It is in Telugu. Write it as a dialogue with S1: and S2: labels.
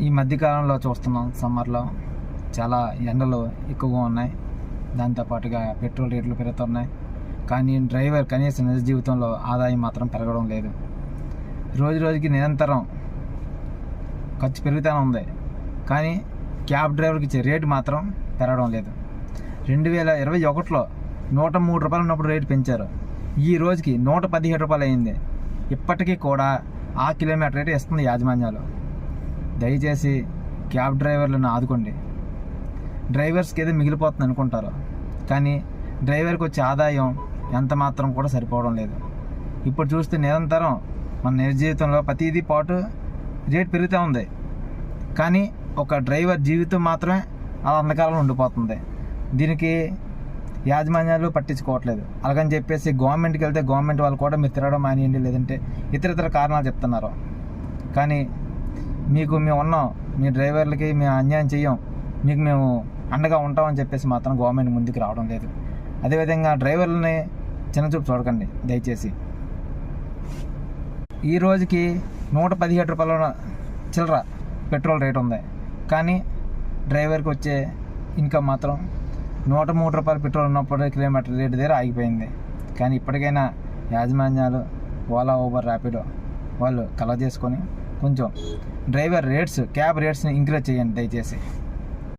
S1: ఈ మధ్యకాలంలో చూస్తున్నాం, సమ్మర్లో చాలా ఎండలు ఎక్కువగా ఉన్నాయి. దాంతోపాటుగా పెట్రోల్ రేట్లు పెరుగుతున్నాయి. కానీ డ్రైవర్ కనీసం నిజ జీవితంలో ఆదాయం మాత్రం పెరగడం లేదు. రోజు రోజుకి నిరంతరం ఖర్చు పెరుగుతూనే ఉంది. కానీ క్యాబ్ డ్రైవర్కి ఇచ్చే రేటు మాత్రం పెరగడం లేదు. 2021లో 103 రూపాయలు ఉన్నప్పుడు రేటు పెంచారు. ఈ రోజుకి 117 రూపాయలు అయింది. ఇప్పటికీ కూడా ఆ కిలోమీటర్ రేటు ఇస్తుంది యాజమాన్యాలు. దయచేసి క్యాబ్ డ్రైవర్లను ఆదుకోండి. డ్రైవర్స్కి ఏదో మిగిలిపోతుంది అనుకుంటారు, కానీ డ్రైవర్కి వచ్చే ఆదాయం ఎంత మాత్రం కూడా సరిపోవడం లేదు. ఇప్పుడు చూస్తే నిరంతరం మన నిజ జీవితంలో ప్రతిదీ పాటు రేటు పెరుగుతూ ఉంది. కానీ ఒక డ్రైవర్ జీవితం మాత్రమే అలా అంధకారంలో ఉండిపోతుంది. దీనికి యాజమాన్యాలు పట్టించుకోవట్లేదు. అలాగని చెప్పేసి గవర్నమెంట్కి వెళ్తే గవర్నమెంట్ వాళ్ళు కూడా మీరు తిరగడం మానేయండి, లేదంటే ఇతర కారణాలు చెప్తున్నారు. కానీ మేము ఉన్నాం, మీ డ్రైవర్లకి మేము అన్యాయం చెయ్యం, మీకు మేము అండగా ఉంటామని చెప్పేసి మాత్రం గవర్నమెంట్ ముందుకు రావడం లేదు. అదేవిధంగా డ్రైవర్లని చిన్నచూపు చూడకండి దయచేసి. ఈ రోజుకి 117 రూపాయల చిల్లర పెట్రోల్ రేట్ ఉంది. కానీ డ్రైవర్కి వచ్చే ఇన్కమ్ మాత్రం 103 రూపాయలు పెట్రోల్ ఉన్నప్పుడు కిలోమీటర్ రేటు దగ్గర ఆగిపోయింది. కానీ ఇప్పటికైనా యాజమాన్యాలు ఓలా, ఊబర్, ర్యాపిడో వాళ్ళు కలెక్ట్ చేసుకొని కొంచెం డ్రైవర్ రేట్స్, క్యాబ్ రేట్స్ని ఇంక్రీజ్ చేయండి దయచేసి.